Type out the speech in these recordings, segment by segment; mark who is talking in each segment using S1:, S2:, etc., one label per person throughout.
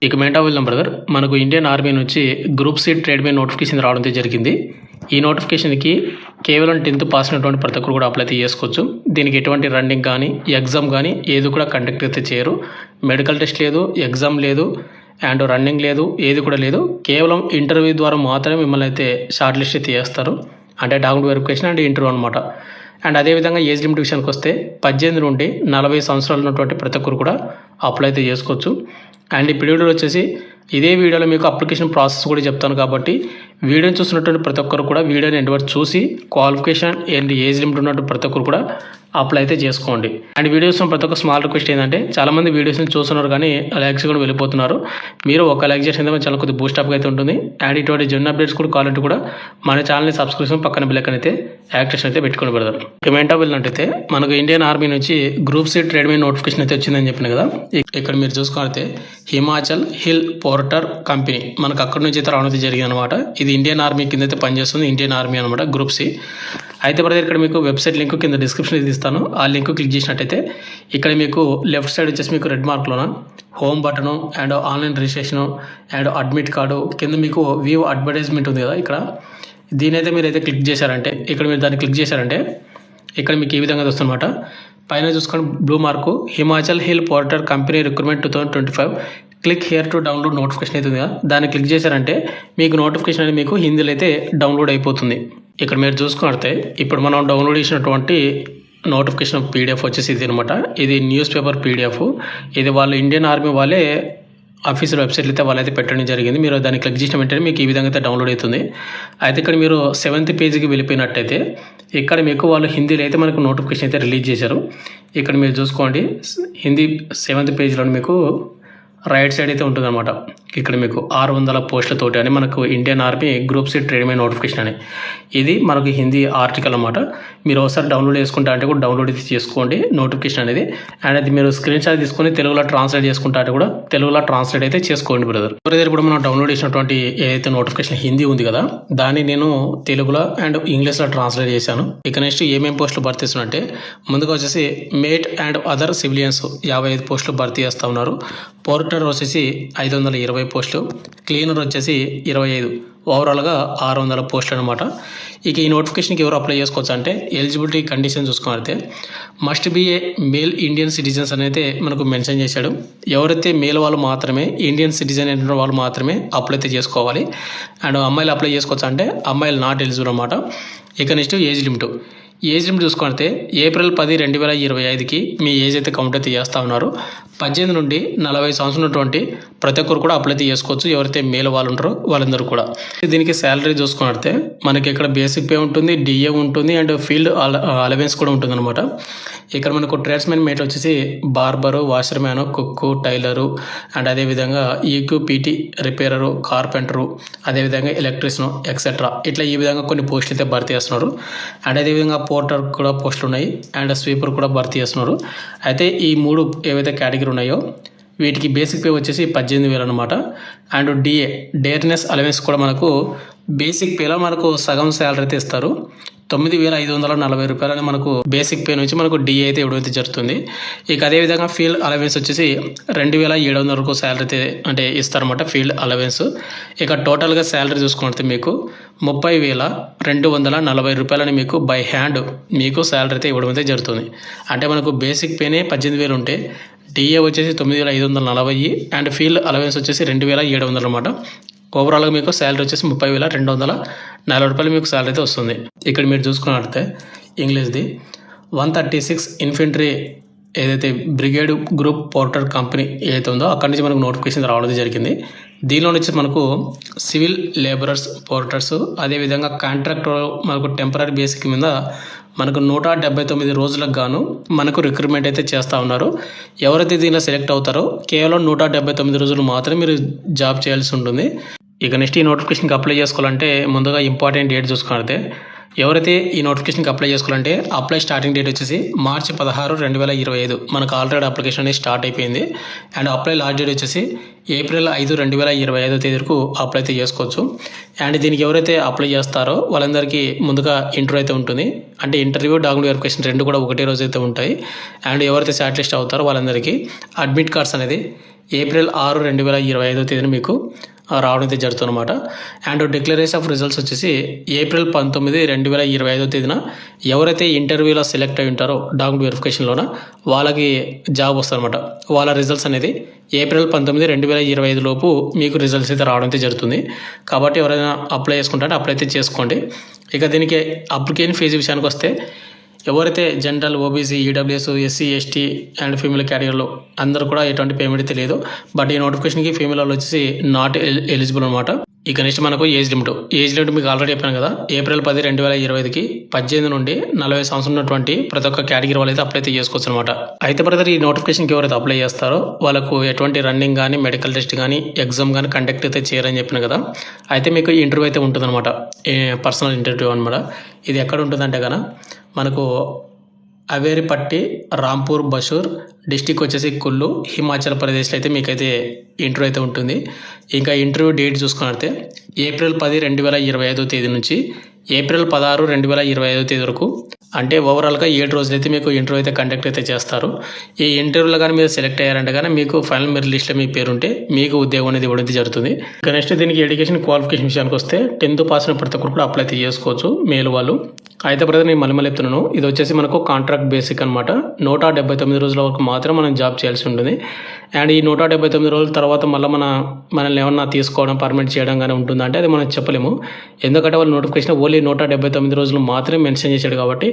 S1: ఇక మెయిన్ వెళ్దాం బ్రదర్. మనకు ఇండియన్ ఆర్మీ నుంచి గ్రూప్ సి ట్రేడ్మెన్ నోటిఫికేషన్ రావడం జరిగింది. ఈ నోటిఫికేషన్కి కేవలం 10th పాస్ అయినటువంటి ప్రతి ఒక్కరు కూడా అప్లై చేసుకోవచ్చు. దీనికి ఎటువంటి రన్నింగ్ కానీ ఎగ్జామ్ కానీ ఏది కూడా కండక్ట్ అయితే చేయరు. మెడికల్ టెస్ట్ లేదు, ఎగ్జామ్ లేదు అండ్ రన్నింగ్ లేదు, ఏది కూడా లేదు. కేవలం ఇంటర్వ్యూ ద్వారా మాత్రమే మిమ్మల్ని అయితే షార్ట్ లిస్ట్ అయితే చేస్తారు. అంటే డాక్యుమెంట్ వెరిఫికేషన్ అండ్ ఇంటర్వ్యూ అనమాట. అండ్ అదేవిధంగా ఏజ్ లిమిట్ విషయానికి వస్తే 18 నుండి 40 సంవత్సరాలు ఉన్నటువంటి ప్రతి ఒక్కరు కూడా అప్లై అయితే చేసుకోవచ్చు. అండ్ ఈ వీడియోలో వచ్చేసి ఇదే వీడియోలో మీకు అప్లికేషన్ ప్రాసెస్ కూడా చెప్తాను. కాబట్టి వీడియోని చూస్తున్నటువంటి ప్రతి ఒక్కరు కూడా వీడియోని ఎండ్ వరకు చూసి క్వాలిఫికేషన్ అండ్ ఏజ్ లిమిట్ ఉన్నటువంటి ప్రతి ఒక్కరు కూడా అప్లై అయితే చేసుకోండి. అండ్ వీడియోస్ ప్రతి ఒక్క స్మాల్ రిక్వెస్ట్ ఏంటంటే చాలామంది వీడియోస్ని చూస్తున్నారు కానీ లైక్స్ కూడా వెళ్ళిపోతున్నారు. మీరు ఒక లైక్ చేసిన చాలా కొద్దిగా బూస్టప్ అయితే ఉంటుంది. అండ్ ఇటువంటి జన్ అప్డేట్స్ కూడా కావాలంటే కూడా మన ఛానల్ని సబ్స్క్రిప్షన్ పక్కన బిల్లకన్ అయితే యాక్టివేషన్ అయితే పెట్టుకుని పెడతారు. కమెంట్ వెళ్ళినట్టయితే మనకు ఇండియన్ ఆర్మీ నుంచి గ్రూప్ సి ట్రేడ్మెన్ నోటిఫికేషన్ అయితే వచ్చిందని చెప్పిన కదా. ఇక్కడ మీరు చూసుకుంటే హిమాచల్ హిల్ పోర్టర్ కంపెనీ మనకు అక్కడ నుంచి అయితే రావడం జరిగింది అనమాట. ఇది ఇండియన్ ఆర్మీ కింద అయితే పనిచేస్తుంది. ఇండియన్ ఆర్మీ అనమాట గ్రూప్ సి. అయితే బ్రదర్ ఇక్కడ మీకు వెబ్సైట్ లింక్ కింద డిస్క్రిప్షన్ ఇస్తాను. ఆ లింక్ క్లిక్ చేసినట్టయితే ఇక్కడ మీకు లెఫ్ట్ సైడ్ వచ్చేసి మీకు రెడ్ మార్క్లోన home button and online registration and admit card కింద మీకు వ్యూ అడ్వర్టైజ్మెంట్ ఉంది కదా. ఇక్కడ దీని అయితే మీరు అయితే క్లిక్ చేశారంటే ఇక్కడ మీరు దాన్ని క్లిక్ చేశారంటే ఇక్కడ మీకు ఈ విధంగా వస్తుందన్నమాట. పైన చూసుకొని blue mark Himachal hill Porter company recruitment 2025 click here to download notification అవుతుంది కదా. దాన్ని క్లిక్ చేశారంటే మీకు నోటిఫికేషన్ అనేది మీకు హిందీలో అయితే డౌన్లోడ్ అయిపోతుంది. ఇక్కడ మీరు చూసుకుంటే ఇప్పుడు మనం డౌన్లోడ్ చేసినటువంటి నోటిఫికేషన్ పీడిఎఫ్ వచ్చేసి ఇది అనమాట. ఇది న్యూస్ పేపర్ పీడిఎఫ్. ఇది వాళ్ళు ఇండియన్ ఆర్మీ వాళ్ళే అఫీషియల్ వెబ్సైట్లు అయితే వాళ్ళైతే పెట్టడం జరిగింది. మీరు దాన్ని క్లిక్ చేసిన వెంటనే మీకు ఈ విధంగా అయితే డౌన్లోడ్ అవుతుంది. అయితే ఇక్కడ మీరు 7th పేజీకి వెళ్ళిపోయినట్టయితే ఇక్కడ మీకు వాళ్ళు హిందీలో అయితే మనకు నోటిఫికేషన్ అయితే రిలీజ్ చేశారు. ఇక్కడ మీరు చూసుకోండి హిందీ 7th పేజీలో మీకు రైట్ సైడ్ అయితే ఉంటుందన్నమాట. ఇక్కడ మీకు 600 పోస్టులతోటి అని మనకు Indian army group C tradesmen notification అని ఇది మనకు హిందీ ఆర్టికల్ అన్నమాట. మీరు ఒకసారి డౌన్లోడ్ చేసుకుంటా అంటే కూడా డౌన్లోడ్ చేసుకోండి నోటిఫికేషన్ అనేది. అండ్ అది మీరు స్క్రీన్ షాట్ తీసుకొని తెలుగులో ట్రాన్స్లేట్ చేసుకుంటా అంటే కూడా తెలుగులో ట్రాన్స్లేట్ అయితే చేసుకోండి బ్రదర్. ఇప్పుడు మనం డౌన్లోడ్ చేసినటువంటి ఏదైతే నోటిఫికేషన్ హిందీ ఉంది కదా దాన్ని నేను తెలుగులో అండ్ ఇంగ్లీష్లో ట్రాన్స్లేట్ చేశాను. ఇక నెక్స్ట్ ఏమేమి పోస్టులు భర్తీ చేస్తున్నట్టే ముందుగా వచ్చేసి మేట్ అండ్ అదర్ సివిలియన్స్ 55 పోస్టులు భర్తీ చేస్తూ ఉన్నారు. పోర్టర్ వచ్చేసి 520 పోస్టులు, క్లీనర్ వచ్చేసి 25, ఓవరాల్గా 600 పోస్టులు అనమాట. ఇక ఈ నోటిఫికేషన్కి ఎవరు అప్లై చేసుకోవచ్చు అంటే ఎలిజిబిలిటీ కండిషన్ చూసుకుంటే must be A male Indian citizens అనేది మనకు మెన్షన్ చేశాడు. ఎవరైతే మేల్ వాళ్ళు మాత్రమే ఇండియన్ సిటిజన్ అయిన వాళ్ళు మాత్రమే అప్లై అయితే చేసుకోవాలి. అండ్ అమ్మాయిలు అప్లై చేసుకోవచ్చు అంటే అమ్మాయిలు నాట్ ఎలిజిబుల్ అనమాట. ఇక నెక్స్ట్ ఏజ్ లిమిట్ చూసుకుంటే ఏప్రిల్ 10, 2025కి మీ ఏజ్ అయితే కౌంట్ అయితే చేస్తూ ఉన్నారు. 18 నుండి 40 సంవత్సరాలు ఉన్నటువంటి ప్రతి ఒక్కరు కూడా అప్లై చేసుకోవచ్చు. ఎవరైతే మేల్ వాళ్ళు ఉంటారో వాళ్ళందరూ కూడా. దీనికి శాలరీ చూసుకుంటే మనకి ఇక్కడ బేసిక్ పే ఉంటుంది, డిఏ ఉంటుంది అండ్ ఫీల్డ్ అలవెన్స్ కూడా ఉంటుంది అనమాట. ఇక్కడ మనకు ట్రేడ్స్మెన్ మేట్ వచ్చేసి barber, washer man, cook, tailor and అదేవిధంగా ఈక్యూ, పీటీ, రిపేరరు, కార్పెంటరు, అదేవిధంగా ఎలక్ట్రీషియన్ ఎక్సెట్రా ఇట్లా ఈ విధంగా కొన్ని పోస్టులు అయితే భర్తీ చేస్తున్నారు. అండ్ అదేవిధంగా పోర్టర్ కూడా పోస్టులు ఉన్నాయి అండ్ స్వీపర్ కూడా భర్తీ చేస్తున్నారు. అయితే ఈ 3 ఏవైతే కేటగిరీ ఉన్నాయో వీటికి బేసిక్ పే వచ్చేసి 18,000 అనమాట. అండ్ డేర్నెస్ అలవెన్స్ కూడా మనకు బేసిక్ పేలో మనకు సగం శాలరీ అయితే ఇస్తారు. 9,540 రూపాయలని మనకు బేసిక్ పే నుంచి మనకు డిఏ అయితే ఇవ్వడం అయితే జరుగుతుంది. ఇక అదేవిధంగా ఫీల్డ్ అలవెన్స్ వచ్చేసి 2,700 వరకు శాలరీ అయితే అంటే ఇస్తారన్నమాట ఫీల్డ్ అలవెన్స్. ఇక టోటల్గా శాలరీ చూసుకుంటే మీకు 30,240 రూపాయలని మీకు బై హ్యాండ్ మీకు శాలరీ అయితే ఇవ్వడం అయితే జరుగుతుంది. అంటే మనకు బేసిక్ పేనే 18,000 ఉంటే డిఏ వచ్చేసి 9,540 అండ్ ఫీల్డ్ అలవెన్స్ వచ్చేసి 2,700 అనమాట. ఓవరాల్గా మీకు శాలరీ వచ్చేసి 30,240 రూపాయలు మీకు శాలరీ అయితే వస్తుంది. ఇక్కడ మీరు చూసుకున్నట్లయితే ఇంగ్లీష్ది 136 ఇన్ఫెంట్రీ ఏదైతే బ్రిగేడ్ గ్రూప్ పోర్టర్ కంపెనీ ఏదైతే ఉందో అక్కడి నుంచి మనకు నోటిఫికేషన్ రావడం జరిగింది. దీనిలో నుంచి మనకు సివిల్ లేబరర్స్ పోర్టర్స్ అదేవిధంగా కాంట్రాక్టర్ మనకు టెంపరీ బేసిక్ మీద మనకు 179 రోజులకు గాను మనకు రిక్రూట్మెంట్ అయితే చేస్తూ ఉన్నారు. ఎవరైతే దీనిలో సెలెక్ట్ అవుతారో కేవలం 179 రోజులు మాత్రమే మీరు జాబ్ చేయాల్సి ఉంటుంది. ఇక నెక్స్ట్ ఈ నోటిఫికేషన్కి అప్లై చేసుకోవాలంటే ముందుగా ఇంపార్టెంట్ డేట్ చూసుకుంటే ఎవరైతే ఈ నోటిఫికేషన్కి అప్లై చేసుకోవాలంటే అప్లై స్టార్టింగ్ డేట్ వచ్చేసి మార్చి 16, 2025 మనకు ఆల్రెడీ అప్లికేషన్ అనేది స్టార్ట్ అయిపోయింది. అండ్ అప్లై లాస్ట్ డేట్ వచ్చేసి ఏప్రిల్ 5, 2025 తేదీకు అప్లై అయితే చేసుకోవచ్చు. అండ్ దీనికి ఎవరైతే అప్లై చేస్తారో వాళ్ళందరికీ ముందుగా ఇంటర్వ్యూ అయితే ఉంటుంది. అంటే ఇంటర్వ్యూ డాక్యుమెంట్ వెరిఫికేషన్ 2 కూడా ఒకటే రోజు అయితే ఉంటాయి. అండ్ ఎవరైతే షార్ట్ లిస్ట్ అవుతారో వాళ్ళందరికీ అడ్మిట్ కార్డ్స్ అనేది ఏప్రిల్ 6, 2025 తేదీన మీకు రావడం అయితే జరుగుతుందన్నమాట. అండ్ డిక్లరేషన్ ఆఫ్ రిజల్ట్స్ వచ్చేసి ఏప్రిల్ 19, 2025 తేదీన ఎవరైతే ఇంటర్వ్యూలో సెలెక్ట్ అయి ఉంటారో డాక్యుమెంట్ వెరిఫికేషన్లోన వాళ్ళకి జాబ్ వస్తుందన్నమాట. వాళ్ళ రిజల్ట్స్ అనేది ఏప్రిల్ 19, 2025 లోపు మీకు రిజల్ట్స్ అయితే రావడం అయితే జరుగుతుంది. కాబట్టి ఎవరైనా అప్లై చేసుకుంటారో అప్లై అయితే చేసుకోండి. ఇక దీనికి అప్లికేషన్ ఫీజు విషయానికి వస్తే ఎవరైతే general, OBC, EWS, SC, ST and female కేటగిరీలో అందరూ కూడా ఎటువంటి పేమెంట్ అయితే లేదు. బట్ ఈ నోటిఫికేషన్కి ఫీమేల్ వాళ్ళు వచ్చేసి నాట్ ఎలిజిబుల్ అనమాట. ఇక నెక్స్ట్ మనకు ఏజ్ లిమిట్ మీకు ఆల్రెడీ చెప్పాను కదా, ఏప్రిల్ 10, 2025కి 18 నుండి 40 సంవత్సరం ఉన్నటువంటి ప్రతి ఒక్క కేటగిరీ వాళ్ళు అయితే అప్లై అయితే చేసుకోవచ్చు అనమాట. అయితే బ్రదర్, ఈ నోటిఫికేషన్కి ఎవరైతే అప్లై చేస్తారో వాళ్ళకు ఎటువంటి రన్నింగ్ కానీ, మెడికల్ టెస్ట్ కానీ, ఎగ్జామ్ కానీ కండక్ట్ అయితే చేయరని చెప్పిన కదా. అయితే మీకు ఇంటర్వ్యూ అయితే ఉంటుందన్నమాట, పర్సనల్ ఇంటర్వ్యూ అనమాట. ఇది ఎక్కడ ఉంటుందంటే కనుక మనకు అవేరిపట్టి, రాంపూర్ బషూర్ డిస్టిక్ వచ్చేసి కుల్లు, హిమాచల్ ప్రదేశ్లో అయితే మీకైతే ఇంటర్వ్యూ అయితే ఉంటుంది. ఇంకా ఇంటర్వ్యూ డేట్ చూసుకున్నట్లయితే ఏప్రిల్ 10, 2025 తేదీ నుంచి ఏప్రిల్ 16, 2025 తేదీ వరకు, అంటే ఓవరాల్గా 7 రోజులైతే మీకు ఇంటర్వ్యూ అయితే కండక్ట్ అయితే చేస్తారు. ఈ ఇంటర్వ్యూలో కానీ మీరు సెలెక్ట్ అయ్యారంటే కానీ మీకు ఫైనల్ మెరిట్ లిస్ట్లో మీ పేరు ఉంటే మీకు ఉద్యోగం అనేది ఇవ్వడం జరుగుతుంది. ఇక నెక్స్ట్ దీనికి ఎడ్యుకేషన్ క్వాలిఫికేషన్ విషయానికి వస్తే 10th పాస్ అయిన ప్రతి ఒక్కరు కూడా అప్లై అయితే చేసుకోవచ్చు, మేలు వాళ్ళు. అయితే బ్రదర్, నేను మళ్ళీ చెప్తున్నాను, ఇది వచ్చేసి మనకు కాంట్రాక్ట్ బేసిక్ అనమాట. 179 రోజుల వరకు మాత్రం మనం జాబ్ చేయాల్సి ఉంటుంది. అండ్ ఈ 179 రోజుల తర్వాత మళ్ళీ మనల్ని ఏమన్నా తీసుకోవడం, పర్మిట్ చేయడం కానీ ఉంటుందంటే అది మనం చెప్పలేము. ఎందుకంటే వాళ్ళు నోటిఫికేషన్ ఓన్లీ 179 రోజులు మాత్రమే మెన్షన్ చేశాడు కాబట్టి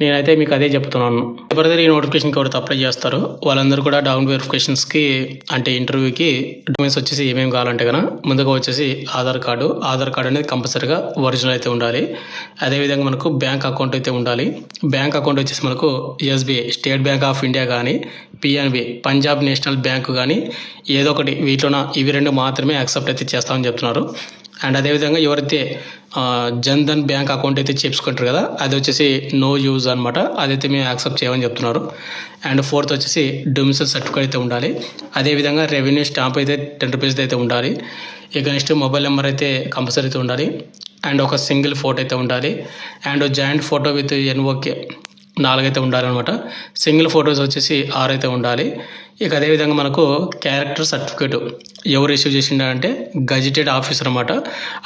S1: నేనైతే మీకు అదే చెప్తున్నాను. బ్రదర్, ఈ నోటిఫికేషన్కి ఎవరైతే అప్లై చేస్తారో వాళ్ళందరూ కూడా డాక్యుమెంట్ వెరిఫికేషన్స్కి, అంటే ఇంటర్వ్యూకి డాక్యుమెంట్స్ వచ్చేసి ఏమేమి కావాలంటే కనుక ముందుగా వచ్చేసి ఆధార్ కార్డు అనేది కంపల్సరీగా ఒరిజినల్ అయితే ఉండాలి. అదేవిధంగా మనకు బ్యాంక్ అకౌంట్ అయితే ఉండాలి. బ్యాంక్ అకౌంట్ వచ్చేసి మనకు SBI, state bank of India కానీ, పిఎన్బి, పంజాబ్ నేషనల్ బ్యాంకు కానీ, ఏదో ఒకటి వీటిలోన ఇవి 2 మాత్రమే యాక్సెప్ట్ అయితే చేస్తామని చెప్తున్నారు. అండ్ అదేవిధంగా ఎవరైతే జన్ధన్ బ్యాంక్ అకౌంట్ అయితే చేసుకుంటారు కదా, అది వచ్చేసి నో యూజ్ అనమాట, అదైతే మేము యాక్సెప్ట్ చేయమని చెప్తున్నారు. అండ్ 4th వచ్చేసి డొమిసైల్ సర్టిఫికేట్ అయితే ఉండాలి. అదేవిధంగా రెవెన్యూ స్టాంప్ అయితే 10 రూపీస్ అయితే ఉండాలి. ఇక నెక్స్ట్ మొబైల్ నెంబర్ అయితే కంపల్సరీ అయితే ఉండాలి. అండ్ ఒక సింగిల్ ఫోటో అయితే ఉండాలి. అండ్ జాయింట్ ఫోటో విత్ ఎన్ఓకే 4 అయితే ఉండాలన్నమాట. సింగిల్ ఫొటోస్ వచ్చేసి 6 అయితే ఉండాలి. ఇక అదేవిధంగా మనకు క్యారెక్టర్ సర్టిఫికేట్ ఎవరు ఇష్యూ చేసిండే గజిటెడ్ ఆఫీసర్ అనమాట.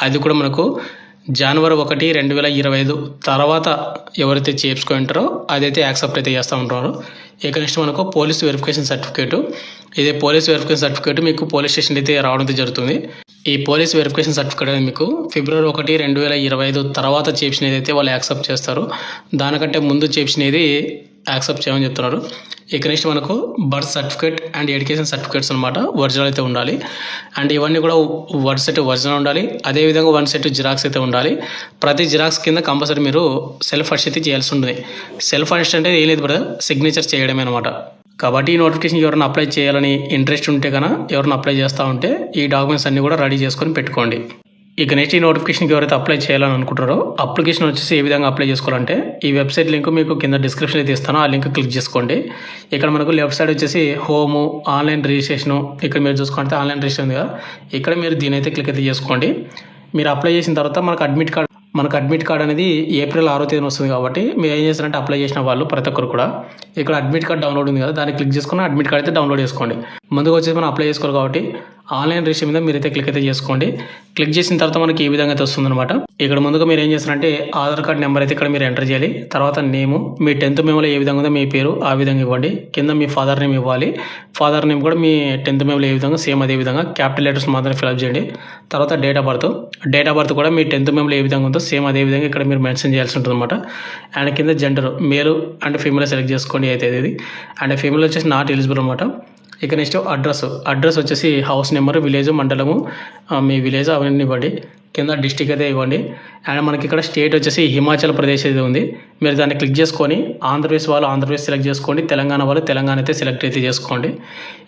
S1: అది కూడా మనకు జనవరి 1, 2025 తర్వాత ఎవరైతే చేర్చుకుంటారో అదైతే యాక్సెప్ట్ అయితే చేస్తూ ఉంటారో. ఇక నెక్స్ట్ మనకు పోలీస్ వెరిఫికేషన్ సర్టిఫికేట్. ఇదే పోలీస్ వెరిఫికేషన్ సర్టిఫికేట్ మీకు పోలీస్ స్టేషన్ అయితే రావడం జరుగుతుంది. ఈ పోలీస్ వెరిఫికేషన్ సర్టిఫికేట్ అనేది మీకు ఫిబ్రవరి 1, 2025 తర్వాత చేసినది అయితే వాళ్ళు యాక్సెప్ట్ చేస్తారు. దానికంటే ముందు చేసినది యాక్సెప్ట్ చేయమని చెప్తున్నారు. ఇక నెక్స్ట్ మనకు birth certificate and education certificates అనమాట, ఒరిజినల్ అయితే ఉండాలి. అండ్ ఇవన్నీ కూడా 1 సెట్ ఒరిజినల్ ఉండాలి. అదేవిధంగా 1 సెట్ జిరాక్స్ అయితే ఉండాలి. ప్రతి జిరాక్స్ కింద కంపల్సరీ మీరు సెల్ఫ్ అటెస్ట్ అయితే చేయాల్సి ఉంటుంది. సెల్ఫ్ అటెస్ట్ అంటే ఏం లేదు బ్రదర్, సిగ్నేచర్ చేయడమే అనమాట. కాబట్టి ఈ నోటిఫికేషన్ ఎవరైనా అప్లై చేయాలని ఇంట్రెస్ట్ ఉంటే కనుక ఎవరైనా అప్లై చేస్తూ ఉంటే ఈ డాక్యుమెంట్స్ అన్నీ కూడా రెడీ చేసుకొని పెట్టుకోండి. ఇక నెక్స్ట్ ఈ నోటిఫికేషన్కి ఎవరైతే అప్లై చేయాలని అనుకుంటారో అప్లికేషన్ వచ్చేసి ఏ విధంగా అప్లై చేసుకోవాలంటే ఈ వెబ్సైట్ లింక్ మీకు కింద డిస్క్రిప్షన్ అయితే ఇస్తాను, ఆ లింక్ క్లిక్ చేసుకోండి. ఇక్కడ మనకు లెఫ్ట్ సైడ్ వచ్చేసి హోము, ఆన్లైన్ రిజిస్ట్రేషను, ఇక్కడ మీరు చూసుకుంటే ఆన్లైన్ రిజిస్ట్రేషన్ ఉంది కదా, ఇక్కడ మీరు దీని అయితే క్లిక్ అయితే చేసుకోండి. మీరు అప్లై చేసిన తర్వాత మనకు అడ్మిట్ కార్డ్ అనేది ఏప్రిల్ 6వ తేదీన వస్తుంది. కాబట్టి మీరు ఏం చేస్తారంటే అప్లై చేసిన వాళ్ళు ప్రతి ఒక్కరు కూడా ఇక్కడ అడ్మిట్ కార్డ్ డౌన్లోడ్ ఉంది కదా, దాన్ని క్లిక్ చేసుకుని అడ్మిట్ కార్డ్ అయితే డౌన్లోడ్ చేసుకోండి. ముందుగా వచ్చేసి మనం అప్లై చేసుకోవాలి కాబట్టి ఆన్లైన్ రిజిస్ట్రేషన్ మీద మీరైతే క్లిక్ అయితే చేసుకోండి. క్లిక్ చేసిన తర్వాత మనకి ఈ విధంగా అయితే వస్తుందన్నమాట. ఇక్కడ ముందుగా మీరు ఏం చేస్తారంటే ఆధార్ కార్డ్ నెంబర్ అయితే ఇక్కడ మీరు ఎంటర్ చేయాలి. తర్వాత నేము, మీ 10th మెమోలో ఏ విధంగా ఉందో మీ పేరు ఆ విధంగా ఇవ్వండి. కింద మీ ఫాదర్ నేమ్ ఇవ్వాలి. ఫాదర్ నేమ్ కూడా మీ 10th మెమోలో ఏ విధంగా సేమ్ అదే విధంగా క్యాపిటల్ లెటర్స్ మాత్రం ఫిల్అప్ చేయండి. తర్వాత డేట్ ఆఫ్ బర్త్ కూడా మీ 10th మెమోలో ఏ విధంగా ఉందో సేమ్ అదే విధంగా ఇక్కడ మీరు మెన్షన్ చేయాల్సి ఉంటుంది అనమాట. అండ్ కింద gender male and female select చేసుకోండి అయితే ఇది. అండ్ ఫీమేల్ వచ్చేసి నాట్ ఎలిజిబుల్ అనమాట. ఇక నెక్స్ట్ అడ్రస్ వచ్చేసి హౌస్ నెంబర్, విలేజ్, మండలము, మీ విలేజ్ అవన్నీ ఇవ్వండి. కింద డిస్టిక్ అయితే ఇవ్వండి. అండ్ మనకి ఇక్కడ స్టేట్ వచ్చేసి హిమాచల్ ప్రదేశ్ అయితే ఉంది. మీరు దాన్ని క్లిక్ చేసుకొని ఆంధ్రప్రదేశ్ వాళ్ళు ఆంధ్రప్రదేశ్ సెలెక్ట్ చేసుకోండి, తెలంగాణ వాళ్ళు తెలంగాణ అయితే సెలెక్ట్ అయితే చేసుకోండి.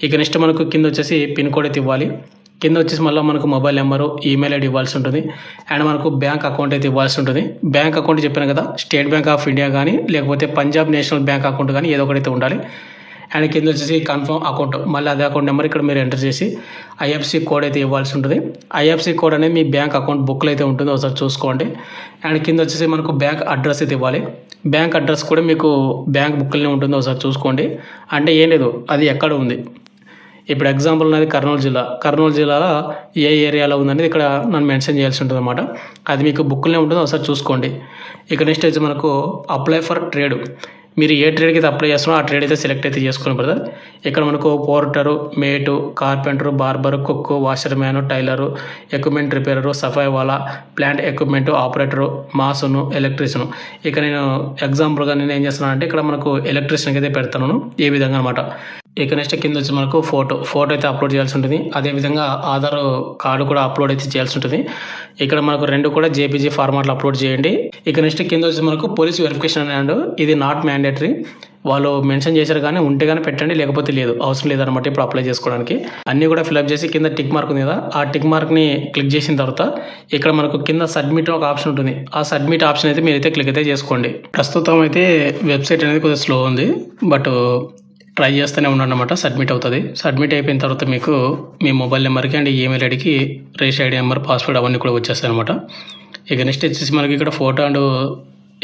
S1: ఇక నెక్స్ట్ మనకు కింద వచ్చేసి పిన్ కోడ్ అయితే ఇవ్వాలి. కింద వచ్చేసి మళ్ళీ మనకు మొబైల్ నెంబరు, ఈమెయిల్ ఐడి ఇవ్వాల్సి ఉంటుంది. అండ్ మనకు బ్యాంక్ అకౌంట్ అయితే ఇవ్వాల్సి ఉంటుంది. బ్యాంక్ అకౌంట్ చెప్పాను కదా, స్టేట్ బ్యాంక్ ఆఫ్ ఇండియా కానీ లేకపోతే పంజాబ్ నేషనల్ బ్యాంక్ అకౌంట్ కానీ ఏదో ఒకటి అయితే ఉండాలి. అండ్ కింద వచ్చేసి కన్ఫర్మ్ అకౌంట్, మళ్ళీ అదే అకౌంట్ నెంబర్ ఇక్కడ మీరు ఎంటర్ చేసి ఐఎఫ్సి కోడ్ అయితే ఇవ్వాల్సి ఉంటుంది. ఐఎఫ్సి కోడ్ అనేది మీ బ్యాంక్ అకౌంట్ బుక్లో అయితే ఉంటుంది, ఒకసారి చూసుకోండి. అండ్ కింద వచ్చేసి మనకు బ్యాంక్ అడ్రస్ అయితే ఇవ్వాలి. బ్యాంక్ అడ్రస్ కూడా మీకు బ్యాంక్ బుక్లోనే ఉంటుంది, ఒకసారి చూసుకోండి. అంటే ఏం లేదు, అది ఎక్కడ ఉంది. ఇప్పుడు ఎగ్జాంపుల్ ఉన్నది కర్నూలు జిల్లాలో ఏ ఏరియాలో ఉందనేది ఇక్కడ నన్ను మెన్షన్ చేయాల్సి ఉంటుంది అనమాట. అది మీకు బుక్లోనే ఉంటుందో ఒకసారి చూసుకోండి. ఇక నెక్స్ట్ వచ్చి మనకు అప్లై ఫర్ ట్రేడ్. మీరు ఏ ట్రేడ్కి అయితే అప్లై చేస్తున్నారో ఆ ట్రేడ్ అయితే సెలెక్ట్ అయితే చేసుకోండి బ్రదర్. ఇక్కడ మనకు porter, mate, carpenter, barber, cook, washer man, tailor, equipment repairer, సఫాయి వాలా, plant equipment operator, mason, electrician. ఇక నేను ఎగ్జాంపుల్గా నేను ఏం చేస్తున్నాను అంటే ఇక్కడ మనకు ఎలక్ట్రీషియన్కి అయితే పెడతాను ఈ విధంగా అనమాట. ఇక నెక్స్ట్ కింద వచ్చి మనకు ఫోటో అయితే అప్లోడ్ చేయాల్సి ఉంటుంది. అదేవిధంగా ఆధార్ కార్డు కూడా అప్లోడ్ అయితే చేయాల్సి ఉంటుంది. ఇక్కడ మనకు 2 కూడా జేపీజీ ఫార్మాట్లో అప్లోడ్ చేయండి. ఇక నెక్స్ట్ కింద వచ్చి మనకు పోలీస్ వెరిఫికేషన్ అండ్ ఇది నాట్ మ్యాండేటరీ. వాళ్ళు మెన్షన్ చేశారు కానీ ఉంటే కానీ పెట్టండి, లేకపోతే లేదు, అవసరం లేదనమాట ఇప్పుడు అప్లై చేసుకోవడానికి. అన్నీ కూడా ఫిల్అప్ చేసి కింద టిక్ మార్క్ ఉంది కదా, ఆ టిక్ మార్క్ని క్లిక్ చేసిన తర్వాత ఇక్కడ మనకు కింద సబ్మిట్ ఒక ఆప్షన్ ఉంటుంది. ఆ సబ్మిట్ ఆప్షన్ అయితే మీరైతే క్లిక్ అయితే చేసుకోండి. ప్రస్తుతం అయితే వెబ్సైట్ అనేది కొద్దిగా స్లో ఉంది, బట్ ట్రై చేస్తూనే ఉండండి అనమాట. సబ్మిట్ అవుతుంది. సబ్మిట్ అయిపోయిన తర్వాత మీకు మీ మొబైల్ నెంబర్కి అండ్ ఈమెయిల్ ఐడికి రిజిస్టర్ ఐడి నెంబర్, పాస్వర్డ్ అవన్నీ కూడా వచ్చేస్తాయి అనమాట. ఇక నెక్స్ట్ వచ్చేసి మనకి ఇక్కడ ఫోటో అండ్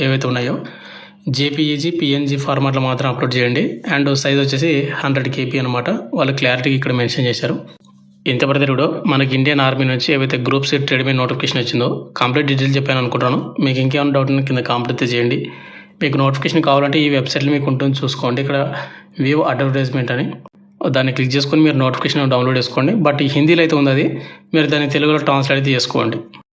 S1: ఏవైతే ఉన్నాయో జేపీఈజీ, పిఎన్జీ ఫార్మాట్లో మాత్రం అప్లోడ్ చేయండి. అండ్ సైజ్ వచ్చేసి 100 KB అనమాట. వాళ్ళు క్లారిటీకి ఇక్కడ మెన్షన్ చేశారు. ఇంత బ్రదర్ మనకి ఇండియన్ ఆర్మీ నుంచి ఏవైతే గ్రూప్ సి ట్రేడ్మెన్ నోటిఫికేషన్ వచ్చిందో కంప్లీట్ డీటెయిల్స్ చెప్పాను అనుకుంటాను. మీకు ఇంకేమైనా డౌట్ ఉంటే కింద కామెంట్ అయితే చేయండి. మీకు నోటిఫికేషన్ కావాలంటే ఈ వెబ్సైట్లో మీకు ఉంటుంది, చూసుకోండి. ఇక్కడ వ్యూ అడ్వర్టైజ్మెంట్ అని దాన్ని క్లిక్ చేసుకొని మీరు నోటిఫికేషన్ డౌన్లోడ్ చేసుకోండి. బట్ ఈ హిందీలో అయితే ఉంది, అది మీరు దాన్ని తెలుగులో ట్రాన్స్లేట్ అయితే చేసుకోండి.